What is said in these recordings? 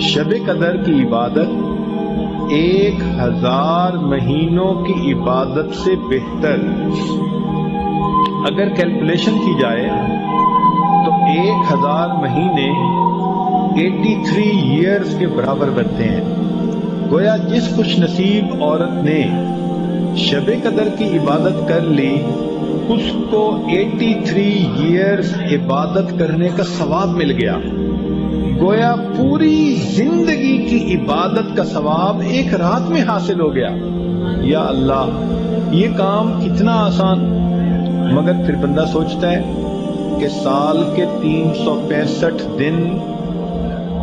شب قدر کی عبادت 1000 مہینوں کی عبادت سے بہتر اگر کیلکولیشن کی جائے تو 1000 مہینے 83 ایئرز کے برابر بنتے ہیں۔ گویا جس خوش نصیب عورت نے شب قدر کی عبادت کر لی اس کو 83 ایئرز عبادت کرنے کا ثواب مل گیا۔ گویا پوری زندگی کی عبادت کا ثواب ایک رات میں حاصل ہو گیا۔ یا اللہ، یہ کام کتنا آسان! مگر پھر بندہ سوچتا ہے کہ سال کے 365 دن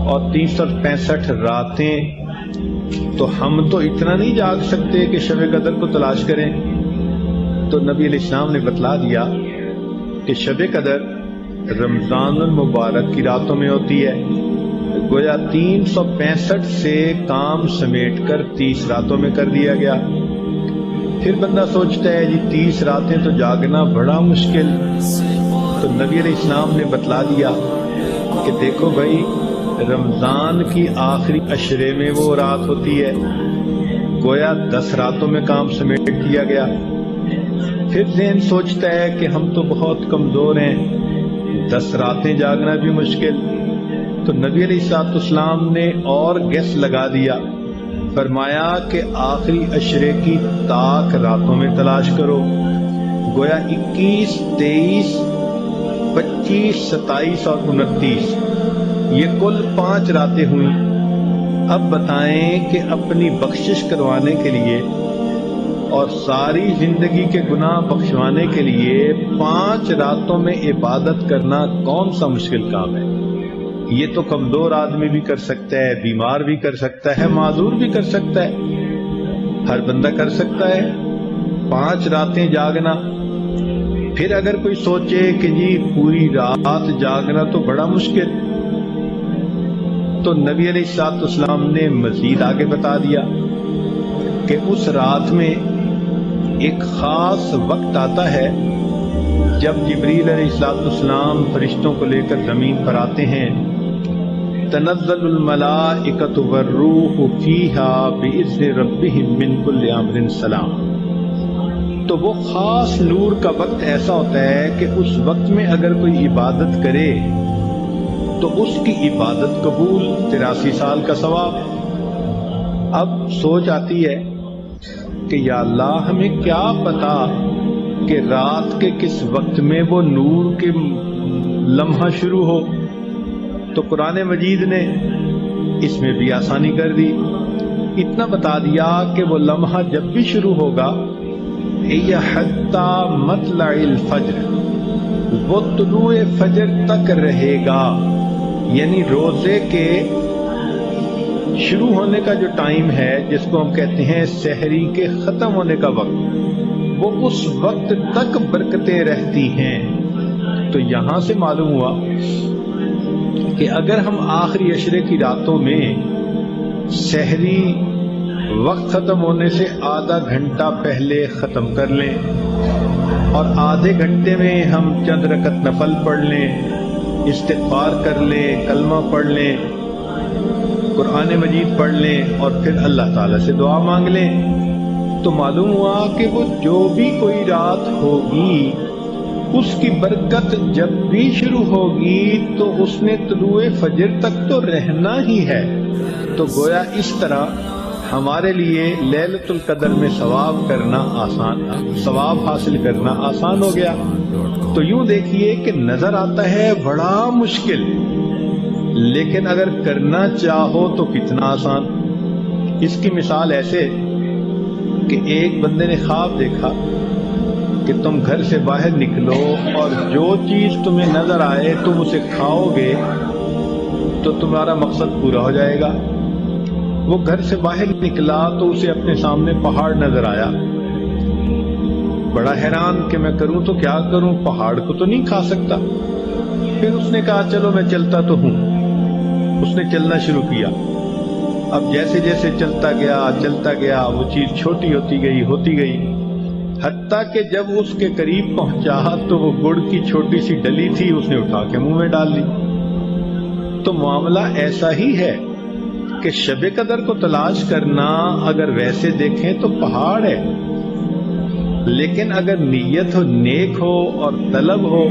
اور 365 راتیں، تو ہم تو اتنا نہیں جاگ سکتے کہ شب قدر کو تلاش کریں۔ تو نبی علیہ السلام نے بتلا دیا کہ شب قدر رمضان المبارک کی راتوں میں ہوتی ہے۔ گویا 365 سے کام سمیٹ کر 30 راتوں میں کر دیا گیا۔ پھر بندہ سوچتا ہے جی 30 راتیں تو جاگنا بڑا مشکل۔ تو نبی علیہ السلام نے بتلا دیا کہ دیکھو بھائی، رمضان کی آخری عشرے میں وہ رات ہوتی ہے، گویا 10 راتوں میں کام سمیٹ دیا گیا۔ پھر ذہن سوچتا ہے کہ ہم تو بہت کمزور ہیں، 10 راتیں جاگنا بھی مشکل۔ تو نبی علیہ السلام نے اور گیس لگا دیا، فرمایا کہ آخری عشرے کی طاق راتوں میں تلاش کرو۔ گویا 21، 23، 25، 27 اور 29 یہ کل 5 راتیں ہوئیں۔ اب بتائیں کہ اپنی بخشش کروانے کے لیے اور ساری زندگی کے گناہ بخشوانے کے لیے 5 راتوں میں عبادت کرنا کون سا مشکل کام ہے؟ یہ تو کمزور آدمی بھی کر سکتا ہے، بیمار بھی کر سکتا ہے، معذور بھی کر سکتا ہے، ہر بندہ کر سکتا ہے 5 راتیں جاگنا۔ پھر اگر کوئی سوچے کہ جی پوری رات جاگنا تو بڑا مشکل، تو نبی علیہ السلام نے مزید آگے بتا دیا کہ اس رات میں ایک خاص وقت آتا ہے جب جبریل علیہ السلام فرشتوں کو لے کر زمین پر آتے ہیں۔ تنزل الملائکۃ والروح فیہا بإذن ربہم من کل امر سلام۔ تو وہ خاص نور کا وقت ایسا ہوتا ہے کہ اس وقت میں اگر کوئی عبادت کرے تو اس کی عبادت قبول، 83 سال کا ثواب۔ اب سوچ آتی ہے کہ یا اللہ، ہمیں کیا پتا کہ رات کے کس وقت میں وہ نور کے لمحہ شروع ہو؟ تو قرآن مجید نے اس میں بھی آسانی کر دی، اتنا بتا دیا کہ وہ لمحہ جب بھی شروع ہوگا حتی مطلع الفجر، وہ طلوع فجر تک رہے گا، یعنی روزے کے شروع ہونے کا جو ٹائم ہے جس کو ہم کہتے ہیں سحری کے ختم ہونے کا وقت، وہ اس وقت تک برکتیں رہتی ہیں۔ تو یہاں سے معلوم ہوا کہ اگر ہم آخری عشرے کی راتوں میں سحری وقت ختم ہونے سے آدھا گھنٹہ پہلے ختم کر لیں اور آدھے گھنٹے میں ہم چند رکعت نفل پڑھ لیں، استغفار کر لیں، کلمہ پڑھ لیں، قرآن مجید پڑھ لیں اور پھر اللہ تعالیٰ سے دعا مانگ لیں، تو معلوم ہوا کہ وہ جو بھی کوئی رات ہوگی اس کی برکت جب بھی شروع ہوگی تو اس نے طلوع فجر تک تو رہنا ہی ہے۔ تو گویا اس طرح ہمارے لیے لیلۃ القدر میں ثواب حاصل کرنا آسان ہو گیا۔ تو یوں دیکھیے کہ نظر آتا ہے بڑا مشکل، لیکن اگر کرنا چاہو تو کتنا آسان۔ اس کی مثال ایسے کہ ایک بندے نے خواب دیکھا کہ تم گھر سے باہر نکلو اور جو چیز تمہیں نظر آئے تم اسے کھاؤ گے تو تمہارا مقصد پورا ہو جائے گا۔ وہ گھر سے باہر نکلا تو اسے اپنے سامنے پہاڑ نظر آیا، بڑا حیران کہ میں کروں تو کیا کروں، پہاڑ کو تو نہیں کھا سکتا۔ پھر اس نے کہا چلو میں چلتا تو ہوں۔ اس نے چلنا شروع کیا۔ اب جیسے جیسے چلتا گیا وہ چیز چھوٹی ہوتی گئی حتیٰ کہ جب اس کے قریب پہنچا تو وہ گڑ کی چھوٹی سی ڈلی تھی، اس نے اٹھا کے منہ میں ڈال لی۔ تو معاملہ ایسا ہی ہے کہ شب قدر کو تلاش کرنا اگر ویسے دیکھیں تو پہاڑ ہے، لیکن اگر نیت ہو، نیک ہو اور طلب ہو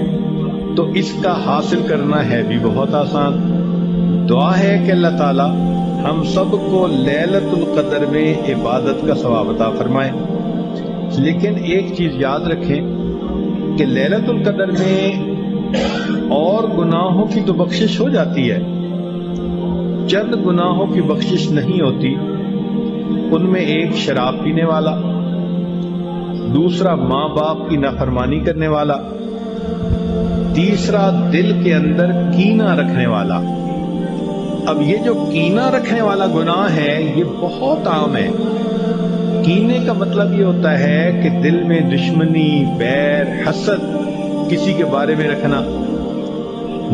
تو اس کا حاصل کرنا ہے بھی بہت آسان۔ دعا ہے کہ اللہ تعالی ہم سب کو لیلۃ القدر میں عبادت کا ثواب عطا فرمائے۔ لیکن ایک چیز یاد رکھیں کہ لیلۃ القدر میں اور گناہوں کی تو بخشش ہو جاتی ہے، چند گناہوں کی بخشش نہیں ہوتی۔ ان میں ایک شراب پینے والا، دوسرا ماں باپ کی نافرمانی کرنے والا، تیسرا دل کے اندر کینہ رکھنے والا۔ اب یہ جو کینہ رکھنے والا گناہ ہے یہ بہت عام ہے۔ کینے کا مطلب یہ ہوتا ہے کہ دل میں دشمنی، بیر، حسد کسی کے بارے میں رکھنا۔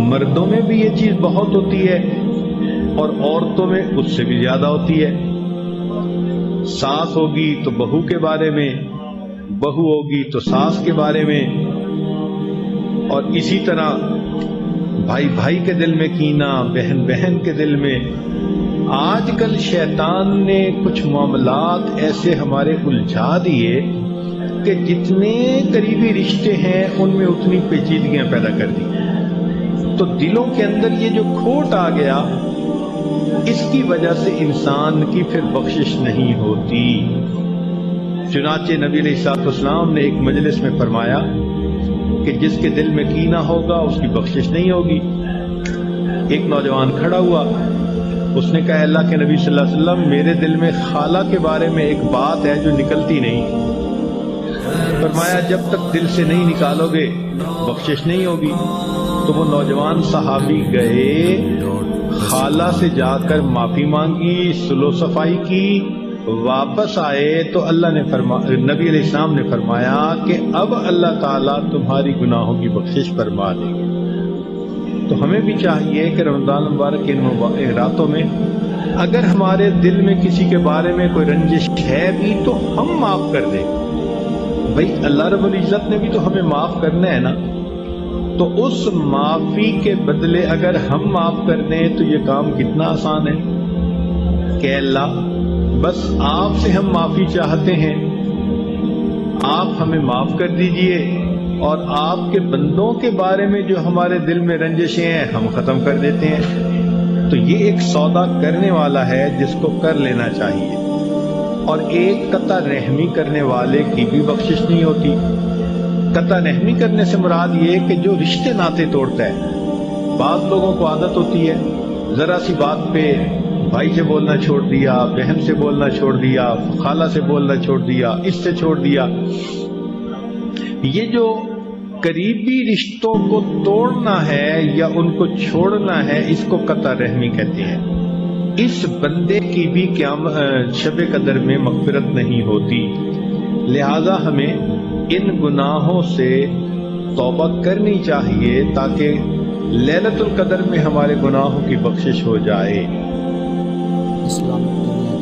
مردوں میں بھی یہ چیز بہت ہوتی ہے اور عورتوں میں اس سے بھی زیادہ ہوتی ہے۔ ساس ہوگی تو بہو کے بارے میں، بہو ہوگی تو ساس کے بارے میں، اور اسی طرح بھائی بھائی کے دل میں کینہ، بہن بہن کے دل میں۔ آج کل شیطان نے کچھ معاملات ایسے ہمارے الجھا دیے کہ جتنے قریبی رشتے ہیں ان میں اتنی پیچیدگیاں پیدا کر دی۔ تو دلوں کے اندر یہ جو کھوٹ آ گیا، اس کی وجہ سے انسان کی پھر بخشش نہیں ہوتی۔ چنانچہ نبی علیہ السلام نے ایک مجلس میں فرمایا کہ جس کے دل میں کینہ ہوگا اس کی بخشش نہیں ہوگی۔ ایک نوجوان کھڑا ہوا، اس نے کہا اللہ کے نبی صلی اللہ علیہ وسلم، میرے دل میں خالہ کے بارے میں ایک بات ہے جو نکلتی نہیں۔ فرمایا جب تک دل سے نہیں نکالو گے بخشش نہیں ہوگی۔ تو وہ نوجوان صحابی گئے، خالہ سے جا کر معافی مانگی، صلح و صفائی کی، واپس آئے تو نبی علیہ السلام نے فرمایا کہ اب اللہ تعالیٰ تمہاری گناہوں کی بخشش فرما دے گے۔ تو ہمیں بھی چاہیے کہ رمضان مبارک کے ان راتوں میں اگر ہمارے دل میں کسی کے بارے میں کوئی رنجش ہے بھی تو ہم معاف کر دیں۔ بھئی اللہ رب العزت نے بھی تو ہمیں معاف کرنا ہے نا، تو اس معافی کے بدلے اگر ہم معاف کر دیں تو یہ کام کتنا آسان ہے کہ اللہ بس آپ سے ہم معافی چاہتے ہیں، آپ ہمیں معاف کر دیجئے، اور آپ کے بندوں کے بارے میں جو ہمارے دل میں رنجشیں ہیں ہم ختم کر دیتے ہیں۔ تو یہ ایک سودا کرنے والا ہے جس کو کر لینا چاہیے۔ اور ایک قطع رحمی کرنے والے کی بھی بخشش نہیں ہوتی۔ قطع رحمی کرنے سے مراد یہ کہ جو رشتے ناطے توڑتا ہے۔ بعض لوگوں کو عادت ہوتی ہے ذرا سی بات پہ بھائی سے بولنا چھوڑ دیا، بہن سے بولنا چھوڑ دیا، خالہ سے بولنا چھوڑ دیا، اس سے چھوڑ دیا۔ یہ جو قریبی رشتوں کو توڑنا ہے یا ان کو چھوڑنا ہے اس کو قطع رحمی کہتے ہیں۔ اس بندے کی بھی شب قدر میں مغفرت نہیں ہوتی، لہذا ہمیں ان گناہوں سے توبہ کرنی چاہیے تاکہ لیلۃ القدر میں ہمارے گناہوں کی بخشش ہو جائے۔ اسلامک دنیا